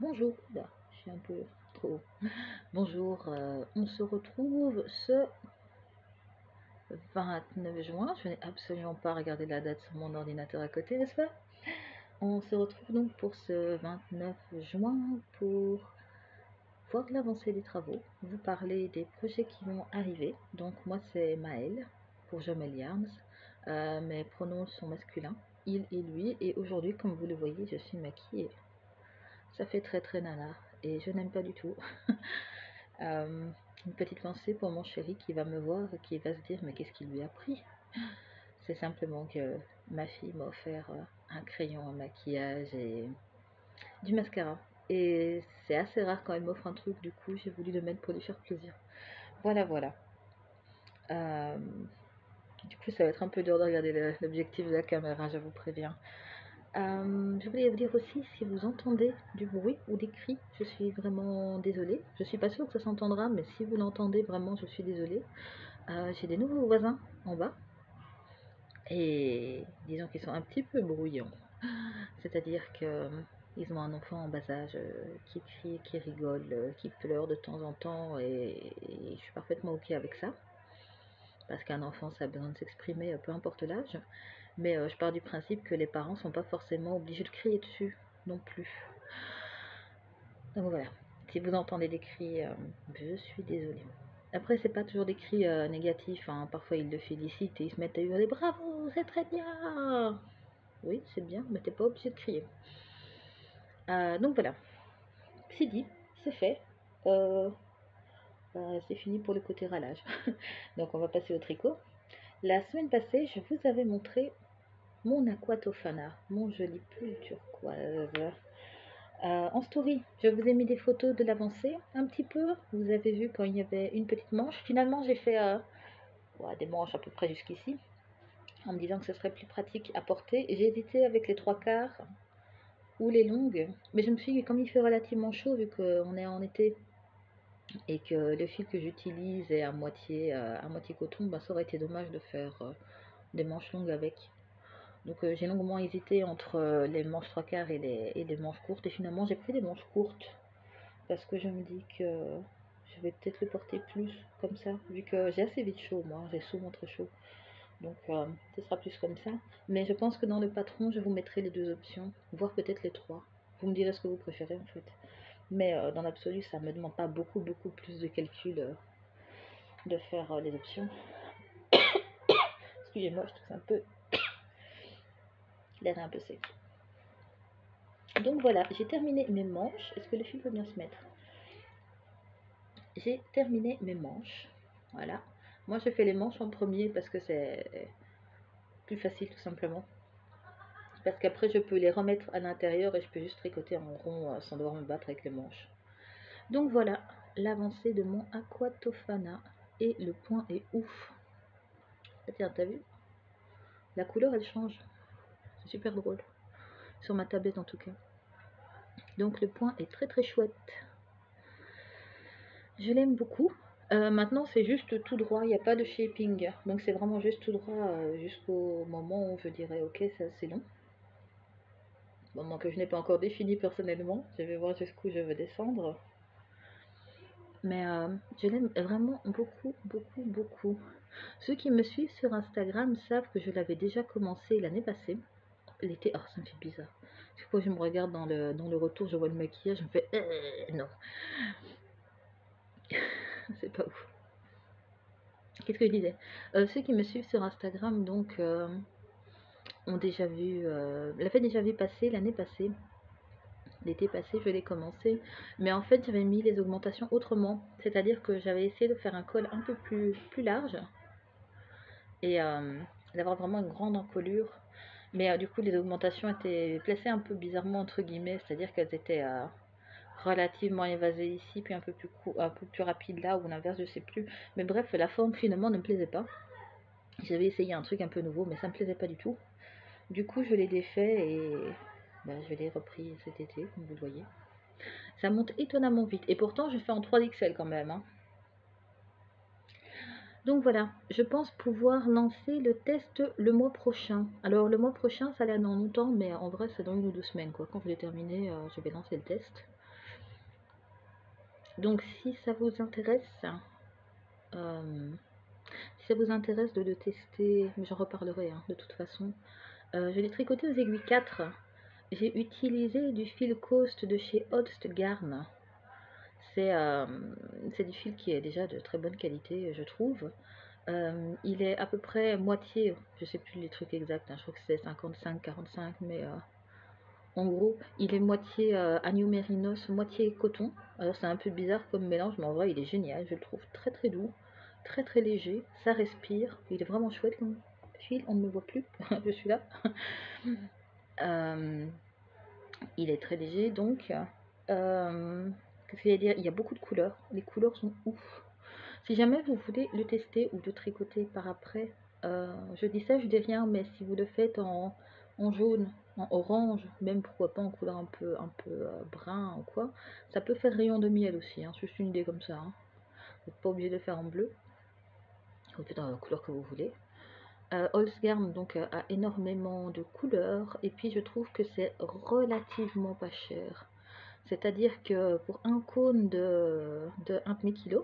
Bonjour, là, je suis un peu trop. Bonjour, on se retrouve ce 29 juin. Je n'ai absolument pas regardé la date sur mon ordinateur à côté, n'est-ce pas? On se retrouve donc pour ce 29 juin pour voir l'avancée des travaux, vous parler des projets qui vont arriver. Donc moi c'est Maëlle pour Jomel Yarns. Mes pronoms sont masculins, il et lui. Et aujourd'hui, comme vous le voyez, je suis maquillée. Ça fait très très nana et je n'aime pas du tout. Euh, une petite pensée pour mon chéri qui va me voir et qui va se dire mais qu'est-ce qu'il lui a pris? C'est simplement que ma fille m'a offert un crayon, un maquillage et du mascara. Et c'est assez rare quand elle m'offre un truc, du coup j'ai voulu le mettre pour lui faire plaisir. Voilà, voilà. Euh, du coup ça va être un peu dur de regarder l'objectif de la caméra, je vous préviens. Je voulais vous dire aussi, si vous entendez du bruit ou des cris, je suis vraiment désolée. Je suis pas sûre que ça s'entendra, mais si vous l'entendez vraiment, je suis désolée. J'ai des nouveaux voisins en bas et disons qu'ils sont un petit peu bruyants. C'est-à-dire que ils ont un enfant en bas âge qui crie, qui rigole, qui pleure de temps en temps et je suis parfaitement ok avec ça parce qu'un enfant ça a besoin de s'exprimer peu importe l'âge. Mais je pars du principe que les parents sont pas forcément obligés de crier dessus non plus. Donc voilà, si vous entendez des cris, je suis désolée. Après, c'est pas toujours des cris négatifs, hein. Parfois ils le félicitent et ils se mettent à hurler bravo, c'est très bien. Oui, c'est bien, mais t'es pas obligé de crier. Donc voilà, c'est dit, c'est fait. Euh, c'est fini pour le côté râlage. Donc on va passer au tricot. La semaine passée, je vous avais montré mon Aquatofana, mon joli pull turquoise. En story, je vous ai mis des photos de l'avancée un petit peu. Vous avez vu quand il y avait une petite manche. Finalement, j'ai fait ouais, des manches à peu près jusqu'ici, en me disant que ce serait plus pratique à porter. J'ai hésité avec les trois quarts ou les longues, mais je me suis dit, comme il fait relativement chaud, vu qu'on est en été et que le fil que j'utilise est à moitié coton, bah, ça aurait été dommage de faire des manches longues avec. Donc j'ai longuement hésité entre les manches trois quarts et les manches courtes, et finalement j'ai pris des manches courtes parce que je me dis que je vais peut-être le porter plus comme ça, vu que j'ai assez vite chaud, moi, j'ai souvent très chaud. Donc ce sera plus comme ça. Mais je pense que dans le patron, je vous mettrai les deux options, voire peut-être les trois. Vous me direz ce que vous préférez en fait. Mais dans l'absolu, ça ne me demande pas beaucoup, beaucoup plus de calcul de faire les options. Excusez-moi, je trouve un peu l'air un peu sec. Donc voilà, j'ai terminé mes manches. Est-ce que le fil peut bien se mettre? J'ai terminé mes manches. Voilà. Moi, je fais les manches en premier parce que c'est plus facile tout simplement. Parce qu'après, je peux les remettre à l'intérieur et je peux juste tricoter en rond sans devoir me battre avec les manches. Donc voilà, l'avancée de mon Aquatofana. Et le point est ouf. Ah, tiens, t'as vu? La couleur, elle change. C'est super drôle. Sur ma tablette en tout cas. Donc le point est très très chouette. Je l'aime beaucoup. Maintenant, c'est juste tout droit, il n'y a pas de shaping. Donc c'est vraiment juste tout droit jusqu'au moment où je dirais ok, ça c'est long. Moment que je n'ai pas encore défini personnellement. Je vais voir jusqu'où je veux descendre. Mais je l'aime vraiment beaucoup, beaucoup, beaucoup. Ceux qui me suivent sur Instagram savent que je l'avais déjà commencé l'année passée. L'été, oh, ça me fait bizarre. Chaque fois que je me regarde dans le retour, je vois le maquillage, je me fais non, c'est pas ouf. Qu'est-ce que je disais? Ceux qui me suivent sur Instagram, donc, ont déjà vu, l'avaient déjà vu passer l'année passée. L'été passé, je l'ai commencé, mais en fait, j'avais mis les augmentations autrement. C'est-à-dire que j'avais essayé de faire un col un peu plus large et d'avoir vraiment une grande encolure. Mais du coup, les augmentations étaient placées un peu bizarrement, entre guillemets, c'est-à-dire qu'elles étaient relativement évasées ici, puis un peu plus rapide là, ou l'inverse, je sais plus. Mais bref, la forme finalement ne me plaisait pas. J'avais essayé un truc un peu nouveau, mais ça me plaisait pas du tout. Du coup, je l'ai défait et bah, je l'ai repris cet été, comme vous le voyez. Ça monte étonnamment vite. Et pourtant, je fais en 3XL quand même, hein. Donc voilà, je pense pouvoir lancer le test le mois prochain. Alors le mois prochain, ça a l'air dans longtemps, mais en vrai, c'est dans une ou deux semaines, quoi. Quand je l'ai terminé, je vais lancer le test. Donc si ça vous intéresse, euh, si ça vous intéresse de le tester, mais j'en reparlerai de toute façon. Je l'ai tricoté aux aiguilles 4. J'ai utilisé du fil Coast de chez Holst Garn. C'est du fil qui est déjà de très bonne qualité, je trouve. Il est à peu près moitié, je sais plus les trucs exacts, je crois que c'est 55-45, mais en gros, il est moitié agneau mérinos, moitié coton. Alors c'est un peu bizarre comme mélange, mais en vrai il est génial, je le trouve très très doux, très très léger, ça respire, il est vraiment chouette comme fil, on ne me voit plus, je suis là. Euh, il est très léger donc. Qu'est-ce que je vais dire? Il y a beaucoup de couleurs, les couleurs sont ouf. Si jamais vous voulez le tester ou le tricoter par après, je dis ça, je dis rien, mais si vous le faites en jaune, en orange, même pourquoi pas en couleur un peu brun ou quoi, ça peut faire rayon de miel aussi, c'est juste une idée comme ça. Vous n'êtes pas obligé de le faire en bleu, vous faites dans la couleur que vous voulez. Holzgarn donc a énormément de couleurs et puis je trouve que c'est relativement pas cher. C'est-à-dire que pour un cône de 1,5 kg,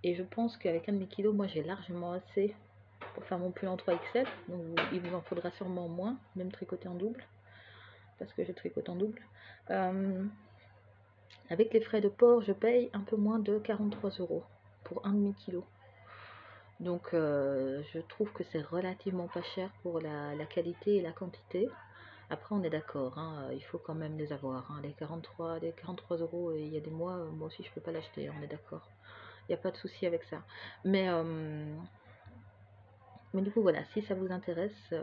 et je pense qu'avec 1,5 kg, moi j'ai largement assez pour faire mon pull en 3XL, donc il vous en faudra sûrement moins, même tricoter en double, parce que je tricote en double. Avec les frais de port, je paye un peu moins de 43 € pour 1,5 kg. Donc je trouve que c'est relativement pas cher pour la qualité et la quantité. Après on est d'accord, il faut quand même les avoir. Les 43 €, et il y a des mois, moi aussi je peux pas l'acheter, on est d'accord. Il n'y a pas de souci avec ça. Mais du coup voilà, si ça vous intéresse,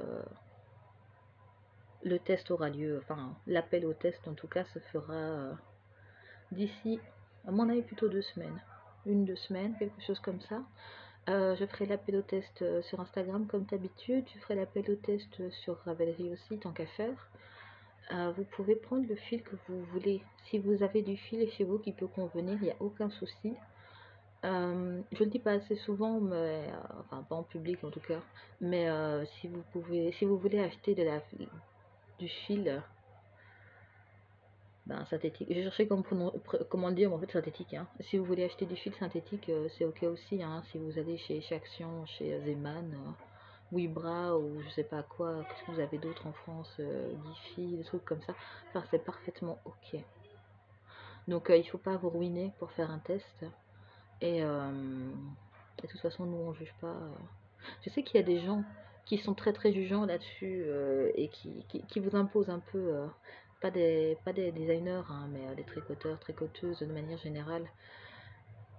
le test aura lieu, enfin l'appel au test en tout cas se fera d'ici, à mon avis, plutôt 2 semaines. 1-2 semaines, quelque chose comme ça. Je ferai l'appel au test sur Instagram comme d'habitude. Je ferai l'appel au test sur Ravelry aussi, tant qu'à faire. Vous pouvez prendre le fil que vous voulez. Si vous avez du fil chez vous qui peut convenir, il n'y a aucun souci. Je le dis pas assez souvent, mais enfin pas en public en tout cas. Mais si vous voulez acheter du fil synthétique. J'ai cherché comment le dire, mais en fait synthétique. Si vous voulez acheter du fil synthétique, c'est ok aussi. Si vous allez chez Action, chez Zeman, Wibra ou je sais pas quoi, qu'est-ce que vous avez d'autre en France, Gifi, des trucs comme ça. Enfin, c'est parfaitement ok. Donc il faut pas vous ruiner pour faire un test. Et de toute façon, nous on juge pas. Je sais qu'il y a des gens qui sont très très jugeants là-dessus et qui vous imposent un peu, pas des designers, mais des tricoteurs, tricoteuses de manière générale,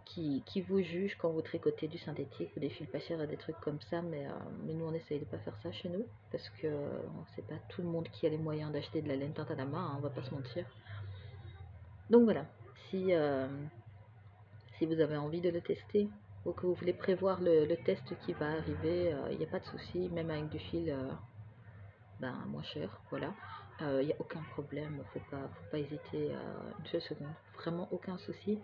qui vous jugent quand vous tricotez du synthétique ou des fils pas chers et des trucs comme ça, mais nous on essaye de pas faire ça chez nous parce que c'est pas tout le monde qui a les moyens d'acheter de la laine teinte à la main, on va pas se mentir. Donc voilà, si vous avez envie de le tester ou que vous voulez prévoir le test qui va arriver, il n'y a pas de souci, même avec du fil moins cher, voilà. Il n'y a aucun problème, faut pas hésiter une seule seconde, vraiment aucun souci.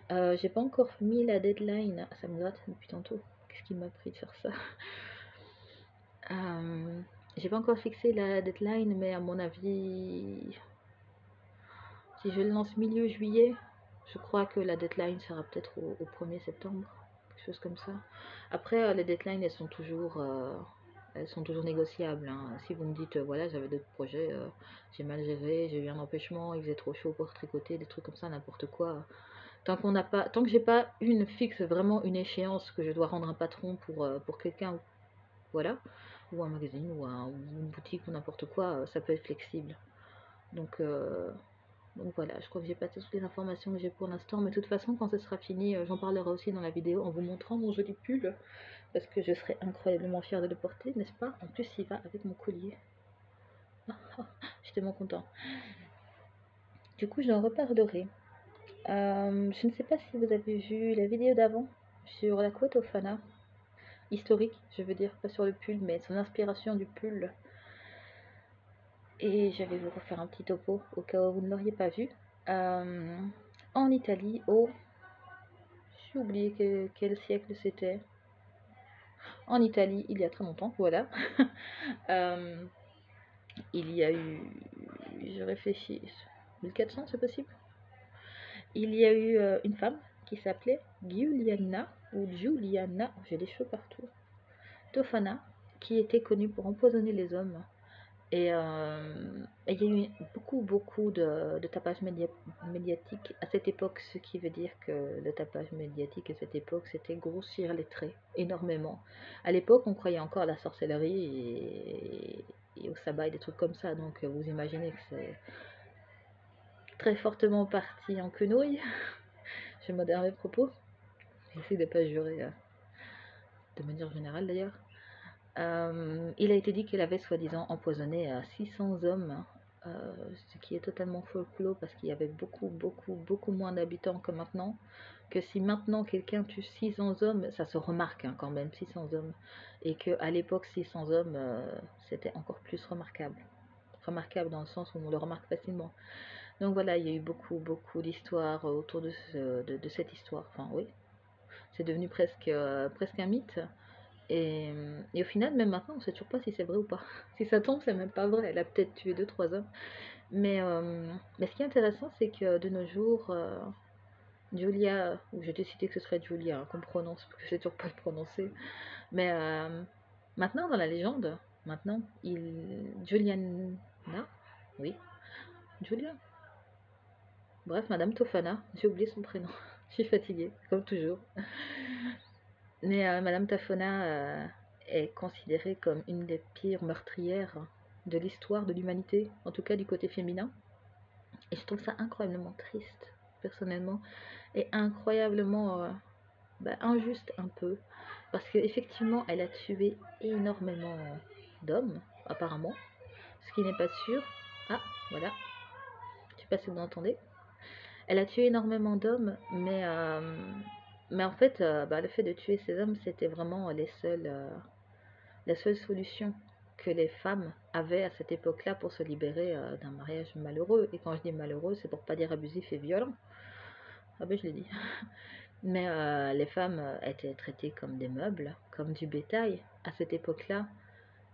J'ai pas encore mis la deadline, ça me gratte depuis tantôt, qu'est-ce qui m'a pris de faire ça? J'ai pas encore fixé la deadline, mais à mon avis, si je le lance milieu juillet, je crois que la deadline sera peut-être au 1er septembre, quelque chose comme ça. Après, les deadlines, elles sont toujours négociables. Si vous me dites, voilà, j'avais d'autres projets, j'ai mal géré, j'ai eu un empêchement, il faisait trop chaud pour tricoter, des trucs comme ça, n'importe quoi. Tant que j'ai pas une fixe, vraiment une échéance que je dois rendre un patron pour quelqu'un, voilà, ou un magazine, ou une boutique, ou n'importe quoi, ça peut être flexible. Donc voilà, je crois que j'ai pas toutes les informations que j'ai pour l'instant, mais de toute façon, quand ce sera fini, j'en parlerai aussi dans la vidéo en vous montrant mon joli pull, parce que je serai incroyablement fière de le porter, n'est-ce pas? En plus, il va avec mon collier. J'étais tellement content. Du coup, j'en reparlerai. Je ne sais pas si vous avez vu la vidéo d'avant sur la quote au Fana. Historique, je veux dire, pas sur le pull, mais son inspiration du pull. Et je vais vous refaire un petit topo au cas où vous ne l'auriez pas vu. En Italie, j'ai oublié quel siècle c'était. En Italie, il y a très longtemps, voilà. Il y a eu, je réfléchis, 1400, c'est possible? il y a eu une femme qui s'appelait Giuliana, ou Giuliana, j'ai des cheveux partout, Tofana, qui était connue pour empoisonner les hommes. Et il y a eu beaucoup de tapage médiatique à cette époque, ce qui veut dire que le tapage médiatique à cette époque, c'était grossir les traits énormément. À l'époque, on croyait encore à la sorcellerie et au sabbat et des trucs comme ça, donc vous imaginez que c'est très fortement parti en quenouille. Je modère mes propos. J'essaie de ne pas jurer de manière générale d'ailleurs. Il a été dit qu'il avait soi-disant empoisonné 600 hommes, ce qui est totalement folklore parce qu'il y avait beaucoup moins d'habitants que maintenant. Que si maintenant quelqu'un tue 600 hommes, ça se remarque quand même, 600 hommes. Et qu'à l'époque, 600 hommes, c'était encore plus remarquable. Remarquable dans le sens où on le remarque facilement. Donc voilà, il y a eu beaucoup d'histoires autour de cette histoire. Enfin, oui, c'est devenu presque un mythe. Et au final, même maintenant, on ne sait toujours pas si c'est vrai ou pas. Si ça tombe, c'est même pas vrai. Elle a peut-être tué 2-3 hommes. Mais ce qui est intéressant, c'est que de nos jours, Julia, ou j'ai décidé que ce serait Julia, qu'on prononce, parce que je sais toujours pas le prononcer. Mais maintenant, dans la légende, maintenant, Juliana, oui, Julia, bref, Madame Tofana, j'ai oublié son prénom. Je suis fatiguée, comme toujours. Mais Madame Tafona est considérée comme une des pires meurtrières de l'histoire de l'humanité, en tout cas du côté féminin. Et je trouve ça incroyablement triste, personnellement, et incroyablement injuste un peu, parce qu'effectivement, elle a tué énormément d'hommes, apparemment, ce qui n'est pas sûr. Ah, voilà, je sais pas si vous entendez. Elle a tué énormément d'hommes, mais en fait, le fait de tuer ces hommes, c'était vraiment la seule solution que les femmes avaient à cette époque-là pour se libérer d'un mariage malheureux. Et quand je dis malheureux, c'est pour pas dire abusif et violent. Ah ben je l'ai dit. Mais les femmes étaient traitées comme des meubles, comme du bétail à cette époque-là.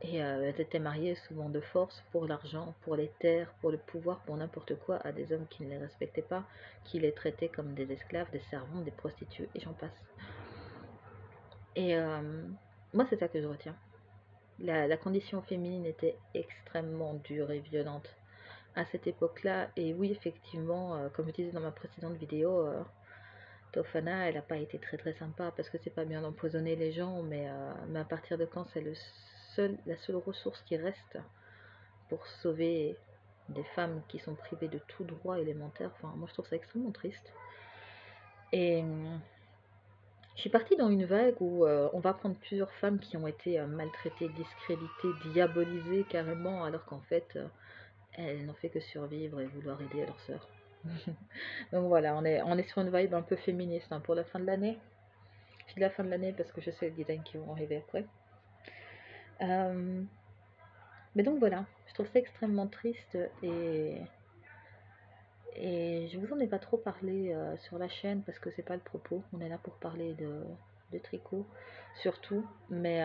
Et elles étaient mariées souvent de force pour l'argent, pour les terres, pour le pouvoir, pour n'importe quoi, à des hommes qui ne les respectaient pas, qui les traitaient comme des esclaves, des servantes, des prostituées, et j'en passe. Et moi, c'est ça que je retiens. La condition féminine était extrêmement dure et violente à cette époque-là. Et oui, effectivement, comme je disais dans ma précédente vidéo, Tofana, elle n'a pas été très sympa parce que c'est pas bien d'empoisonner les gens, mais à partir de quand c'est la seule ressource qui reste pour sauver des femmes qui sont privées de tout droit élémentaire. Enfin, moi je trouve ça extrêmement triste. Et je suis partie dans une vague où on va prendre plusieurs femmes qui ont été maltraitées, discréditées, diabolisées carrément, alors qu'en fait, elles n'ont fait que survivre et vouloir aider leur sœur. Donc voilà, on est sur une vibe un peu féministe pour la fin de l'année. Je dis la fin de l'année parce que je sais les designs qui vont arriver après. Mais donc voilà, je trouve ça extrêmement triste et je vous en ai pas trop parlé sur la chaîne parce que c'est pas le propos. On est là pour parler de tricot surtout, mais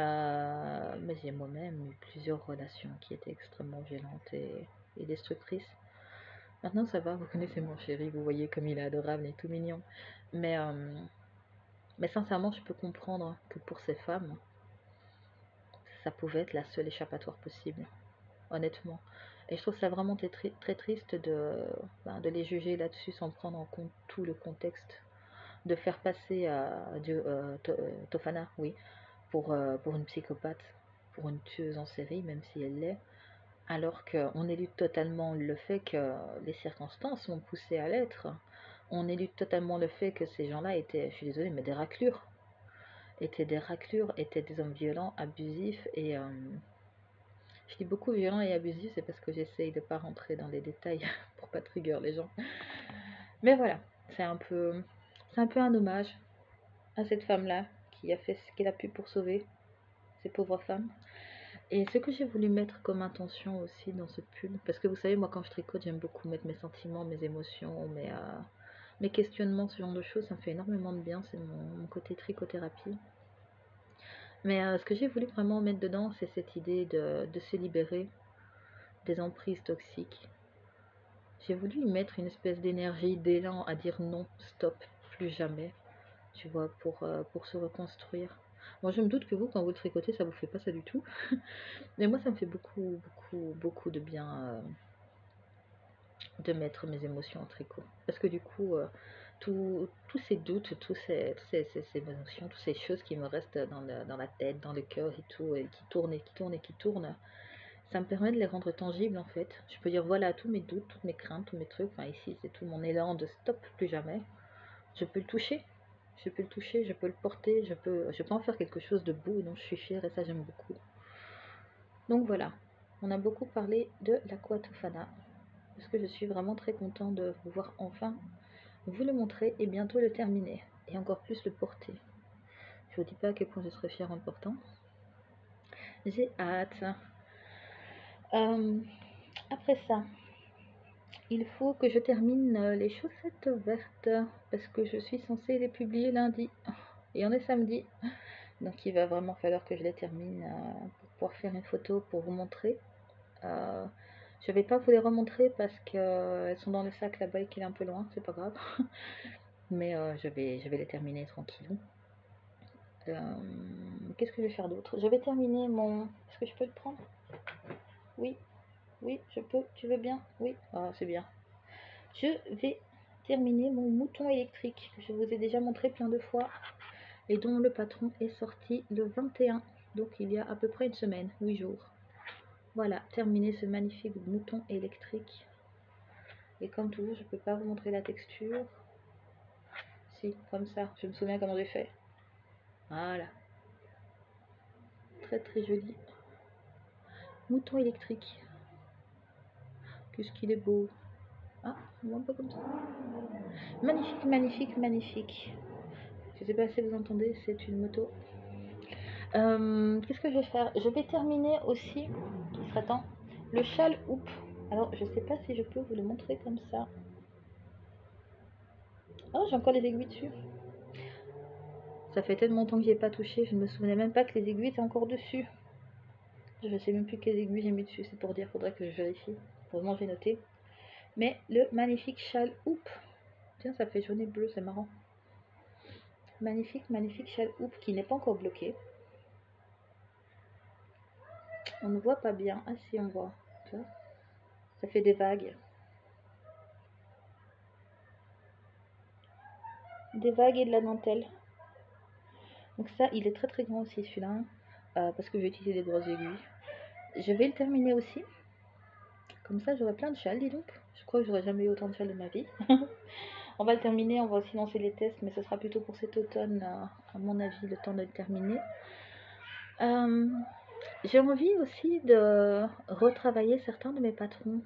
j'ai moi-même eu plusieurs relations qui étaient extrêmement violentes et destructrices. Maintenant ça va, vous connaissez mon chéri, vous voyez comme il est adorable et tout mignon. Mais, euh, mais sincèrement, je peux comprendre que pour ces femmes, ça pouvait être la seule échappatoire possible, honnêtement. Et je trouve ça vraiment très triste de les juger là-dessus sans prendre en compte tout le contexte, de faire passer Tofana, oui, pour une psychopathe, pour une tueuse en série, même si elle l'est, alors qu'on élude totalement le fait que les circonstances l'ont poussé à l'être. On élude totalement le fait que ces gens-là étaient, je suis désolée, mais des raclures, étaient des hommes violents, abusifs et je dis beaucoup violent et abusif, c'est parce que j'essaye de pas rentrer dans les détails pour pas trigger les gens. Mais voilà, c'est un peu, c'est un peu un hommage à cette femme-là qui a fait ce qu'elle a pu pour sauver ces pauvres femmes. Et ce que j'ai voulu mettre comme intention aussi dans ce pull, parce que vous savez, moi quand je tricote, j'aime beaucoup mettre mes sentiments, mes émotions, mes questionnements, ce genre de choses, ça me fait énormément de bien, c'est mon côté tricothérapie. Mais ce que j'ai voulu vraiment mettre dedans, c'est cette idée de se libérer des emprises toxiques. J'ai voulu y mettre une espèce d'énergie, d'élan à dire non, stop, plus jamais, tu vois, pour se reconstruire. Moi, je me doute que vous, quand vous le tricotez, ça vous fait pas ça du tout. Mais moi, ça me fait beaucoup, beaucoup, beaucoup de bien de mettre mes émotions en tricot. Parce que du coup, tous ces doutes, ces émotions, toutes ces choses qui me restent dans la tête, dans le cœur et tout, et qui tournent et qui tournent et qui tournent, ça me permet de les rendre tangibles en fait. Je peux dire voilà tous mes doutes, toutes mes craintes, tous mes trucs. Enfin ici c'est tout mon élan de stop, plus jamais. Je peux le toucher. Je peux le toucher, je peux le porter, je peux en faire quelque chose de beau et dont je suis fière et ça j'aime beaucoup. Donc voilà, on a beaucoup parlé de l'Aqua Tofana parce que je suis vraiment très contente de pouvoir enfin vous le montrer et bientôt le terminer et encore plus le porter. Je vous dis pas à quel point je serai fière en le portant. J'ai hâte. Après ça, il faut que je termine les chaussettes vertes parce que je suis censée les publier lundi et on est samedi. Donc il va vraiment falloir que je les termine pour pouvoir faire une photo pour vous montrer. Euh, je vais pas vous les remontrer parce qu'elles sont dans le sac là-bas et qu'il est un peu loin, c'est pas grave. Mais je vais les terminer tranquillou. Qu'est-ce que je vais faire d'autre? Je vais terminer mon... Est-ce que je peux le prendre? Oui, oui, je peux. Tu veux bien? Oui, ah, c'est bien. Je vais terminer mon mouton électrique que je vous ai déjà montré plein de fois et dont le patron est sorti le 21, donc il y a à peu près une semaine, 8 jours. Voilà, terminé ce magnifique mouton électrique. Et comme toujours, je ne peux pas vous montrer la texture. Si, comme ça, je me souviens comment j'ai fait. Voilà. Très très joli. Mouton électrique. Qu'est-ce qu'il est beau. Ah, un peu comme ça. Magnifique, magnifique, magnifique. Je ne sais pas si vous entendez, c'est une moto. Qu'est-ce que je vais faire? Je vais terminer aussi, il serait temps, le châle houppe. Alors, je sais pas si je peux vous le montrer comme ça. Oh, j'ai encore les aiguilles dessus. Ça fait tellement longtemps que j'y ai pas touché, je ne me souvenais même pas que les aiguilles étaient encore dessus. Je sais même plus quelles aiguilles j'ai mis dessus, c'est pour dire, faudrait que je vérifie. Heureusement, j'ai noté. Mais le magnifique châle houppe. Tiens, ça fait jaune et bleu, c'est marrant. Magnifique, magnifique châle houppe qui n'est pas encore bloqué. On ne voit pas bien. Ah si, on voit. Tu vois, ça fait des vagues. Des vagues et de la dentelle. Donc ça, il est très très grand aussi celui-là, parce que j'ai utilisé des grosses aiguilles. Je vais le terminer aussi. Comme ça, j'aurai plein de châles, dis donc. Je crois que j'aurai jamais eu autant de châles de ma vie. On va le terminer, on va aussi lancer les tests, mais ce sera plutôt pour cet automne, à mon avis, le temps de le terminer. J'ai envie aussi de retravailler certains de mes patrons.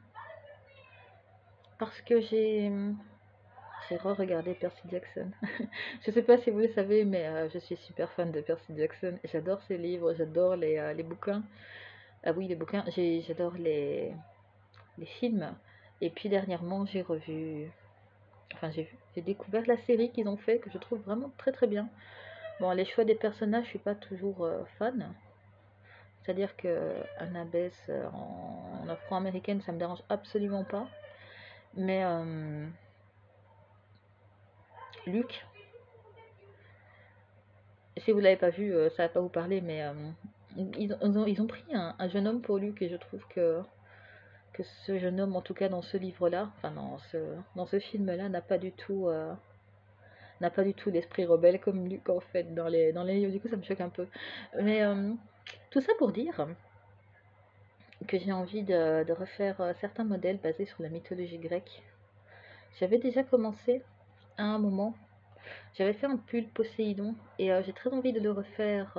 Parce que j'ai re-regardé Percy Jackson. Je sais pas si vous le savez, mais je suis super fan de Percy Jackson. J'adore ses livres, j'adore les bouquins. Ah oui, les bouquins, j'adore les films. Et puis dernièrement, j'ai revu, enfin j'ai découvert la série qu'ils ont fait, que je trouve vraiment très très bien. Bon, les choix des personnages, je suis pas toujours fan. C'est-à-dire que Annabeth en afro-américaine, ça me dérange absolument pas. Mais Luke, si vous l'avez pas vu, ça va pas vous parler, mais ils ont pris un jeune homme pour Luke et je trouve que ce jeune homme, en tout cas dans ce livre-là, enfin dans ce film-là, n'a pas du tout l'esprit rebelle comme Luke en fait dans les livres. Du coup, ça me choque un peu. Mais tout ça pour dire que j'ai envie de refaire certains modèles basés sur la mythologie grecque. J'avais déjà commencé à un moment. J'avais fait un pull Poséidon et j'ai très envie de le refaire.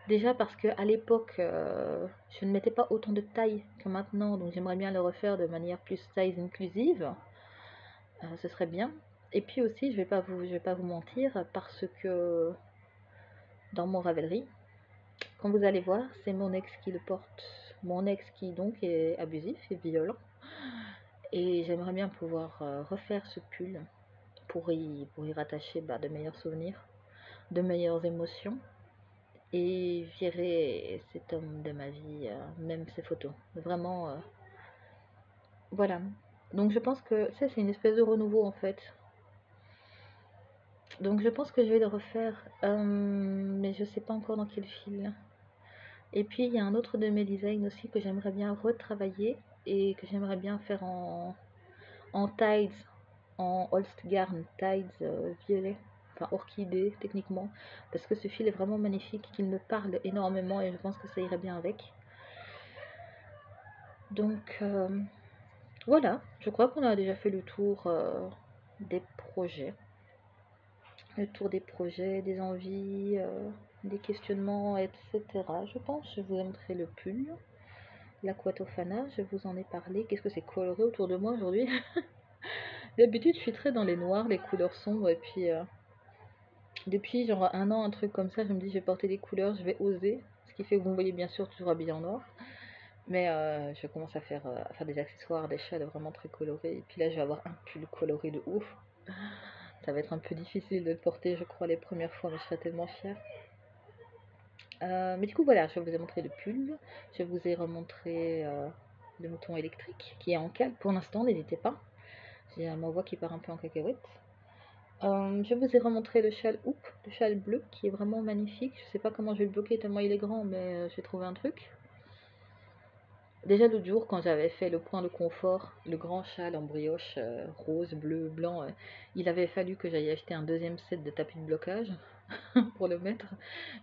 Déjà parce que à l'époque, je ne mettais pas autant de taille que maintenant, donc j'aimerais bien le refaire de manière plus size inclusive. Ce serait bien. Et puis aussi, je vais pas vous mentir, parce que dans mon Ravelry, quand vous allez voir, c'est mon ex qui le porte. Mon ex qui donc est abusif et violent. Et j'aimerais bien pouvoir refaire ce pull pour y rattacher de meilleurs souvenirs, de meilleures émotions. Et virer cet homme de ma vie, même ses photos. Vraiment, voilà. Donc je pense que ça c'est une espèce de renouveau en fait. Donc je pense que je vais le refaire, mais je sais pas encore dans quel fil. Et puis il y a un autre de mes designs aussi que j'aimerais bien retravailler et que j'aimerais bien faire en tides, en Holstgarn tides violet, enfin orchidée techniquement, parce que ce fil est vraiment magnifique, qu'il me parle énormément et je pense que ça irait bien avec. Donc voilà, je crois qu'on a déjà fait des projets, le tour des projets, des envies, des questionnements, etc. Je pense, je vous ai montré le pull, l'aquatofana, je vous en ai parlé. Qu'est-ce que c'est coloré autour de moi aujourd'hui? D'habitude, je suis très dans les noirs, les couleurs sombres, et puis depuis genre un an, un truc comme ça, je me dis je vais porter des couleurs, je vais oser. Ce qui fait que vous me voyez bien sûr toujours habillée en noir. Mais je commence à faire des accessoires, des châles vraiment très colorés. Et puis là, je vais avoir un pull coloré de ouf. Ça va être un peu difficile de le porter, je crois, les premières fois, mais je serai tellement fière. Mais du coup, voilà, je vous ai montré le pull. Je vous ai remontré le mouton électrique qui est en cale pour l'instant, n'hésitez pas. J'ai ma voix qui part un peu en cacahuète. Je vous ai remontré le châle hoop, le châle bleu qui est vraiment magnifique. Je sais pas comment je vais le bloquer tellement il est grand, mais j'ai trouvé un truc. Déjà l'autre jour, quand j'avais fait le point de confort, le grand châle en brioche rose, bleu, blanc, il avait fallu que j'aille acheter un deuxième set de tapis de blocage pour le mettre.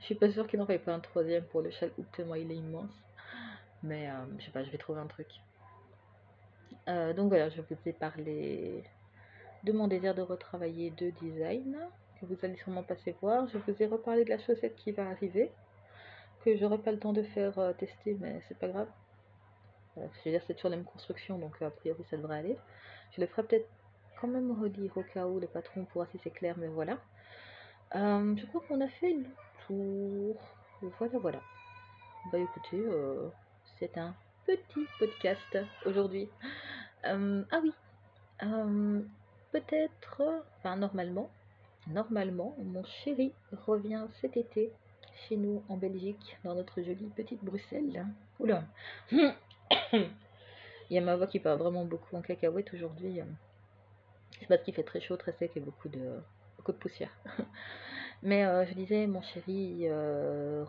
Je suis pas sûre qu'il n'en aurait pas un troisième pour le châle hoop tellement il est immense. Mais je sais pas, je vais trouver un truc. Donc voilà, je vous ai parlé de mon désir de retravailler deux designs que vous allez sûrement passer voir. Je vous ai reparlé de la chaussette qui va arriver, que j'aurai pas le temps de faire tester, mais c'est pas grave. Je veux dire, c'est toujours la même construction, donc a priori ça devrait aller. Je le ferai peut-être quand même relire au cas où le patron pour voir si c'est clair, mais voilà. Je crois qu'on a fait le tour. Voilà, voilà. Bah écoutez, c'est un petit podcast aujourd'hui. Ah oui, euh, peut-être, enfin normalement, mon chéri revient cet été chez nous en Belgique, dans notre jolie petite Bruxelles. Oula. Il y a ma voix qui part vraiment beaucoup en cacahuète aujourd'hui. C'est parce qu'il fait très chaud, très sec et beaucoup de poussière. Mais je disais, mon chéri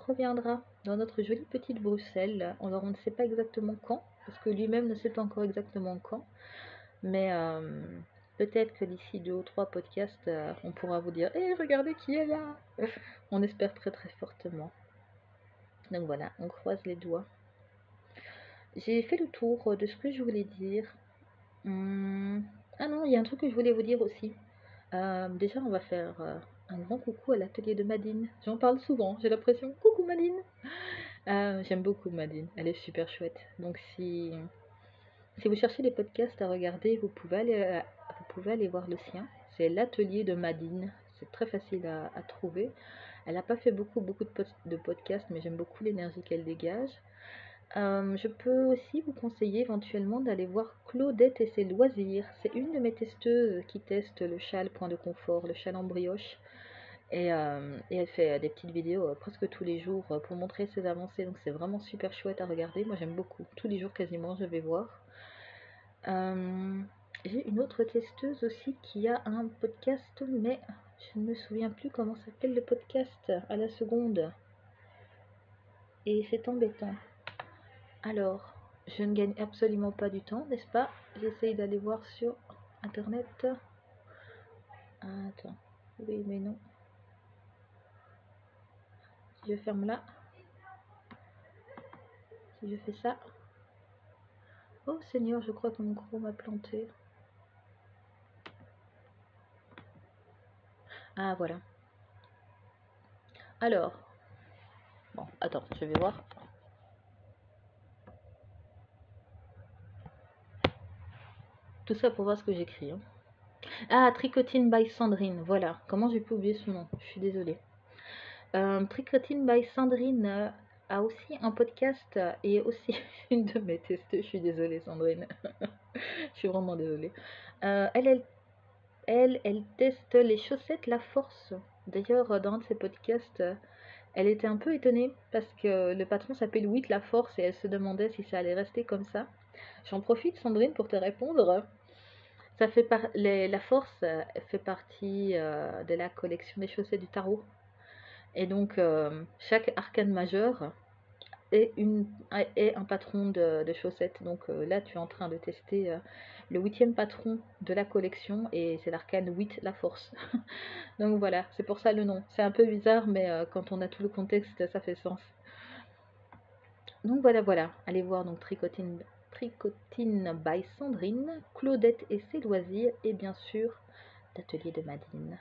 reviendra dans notre jolie petite Bruxelles. Alors on ne sait pas exactement quand, parce que lui-même ne sait pas encore exactement quand. Mais peut-être que d'ici 2 ou 3 podcasts, on pourra vous dire, hé, regardez qui est là. On espère très très fortement. Donc voilà, on croise les doigts. J'ai fait le tour de ce que je voulais dire. Ah non, il y a un truc que je voulais vous dire aussi. Déjà, on va faire un grand coucou à l'atelier de Madine. J'en parle souvent, j'ai l'impression. Coucou Madine! J'aime beaucoup Madine, elle est super chouette. Donc si vous cherchez des podcasts à regarder, vous pouvez aller voir le sien. C'est l'atelier de Madine. C'est très facile à trouver. Elle n'a pas fait beaucoup de podcasts, mais j'aime beaucoup l'énergie qu'elle dégage. Je peux aussi vous conseiller éventuellement d'aller voir Claudette et ses loisirs. C'est une de mes testeuses qui teste le châle point de confort, le châle en brioche. Et elle fait des petites vidéos presque tous les jours pour montrer ses avancées. Donc c'est vraiment super chouette à regarder. Moi j'aime beaucoup. Tous les jours quasiment je vais voir. Euh, j'ai une autre testeuse aussi qui a un podcast, mais je ne me souviens plus comment s'appelle le podcast à la seconde. Et c'est embêtant. Alors, je ne gagne absolument pas du temps, n'est-ce pas? J'essaye d'aller voir sur internet. Ah, attends. Oui, mais non. Si je ferme là, si je fais ça. Oh Seigneur, je crois que mon Chrome a planté. Ah, voilà. Alors, bon, attends, je vais voir. Tout ça pour voir ce que j'écris. Hein. Ah, Tricotine by Sandrine, voilà. Comment j'ai pu oublier ce nom? Je suis désolée. Tricotine by Sandrine a aussi un podcast et aussi une de mes tests. Je suis désolée, Sandrine. Je suis vraiment désolée. Euh, elle, elle teste les chaussettes La Force. D'ailleurs, dans un de ses podcasts, elle était un peu étonnée parce que le patron s'appelle Whit La Force et elle se demandait si ça allait rester comme ça. J'en profite, Sandrine, pour te répondre. Ça fait la force fait partie de la collection des chaussettes du tarot. Et donc, chaque arcane majeur est, est un patron de chaussettes. Donc là, tu es en train de tester le 8e patron de la collection et c'est l'arcane 8, la force. Donc voilà, c'est pour ça le nom. C'est un peu bizarre, mais quand on a tout le contexte, ça fait sens. Donc voilà, voilà. Allez voir donc Tricotine by Sandrine, Claudette et ses loisirs, et bien sûr, l'atelier de Madeleine.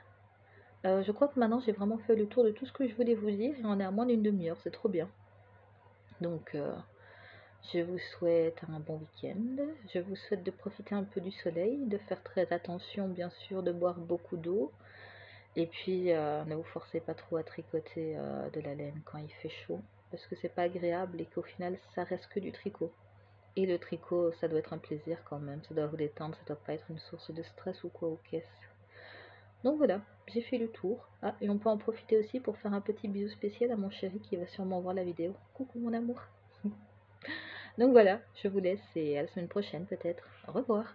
Je crois que maintenant j'ai vraiment fait le tour de tout ce que je voulais vous dire et on est à moins d'une demi-heure, c'est trop bien. Donc je vous souhaite un bon week-end, je vous souhaite de profiter un peu du soleil, de faire très attention bien sûr, de boire beaucoup d'eau. Et puis, ne vous forcez pas trop à tricoter de la laine quand il fait chaud, parce que c'est pas agréable et qu'au final, ça reste que du tricot. Et le tricot, ça doit être un plaisir quand même, ça doit vous détendre, ça doit pas être une source de stress ou quoi aux caisses. Donc voilà, j'ai fait le tour. Ah, et on peut en profiter aussi pour faire un petit bisou spécial à mon chéri qui va sûrement voir la vidéo. Coucou mon amour. Donc voilà, je vous laisse et à la semaine prochaine peut-être. Au revoir.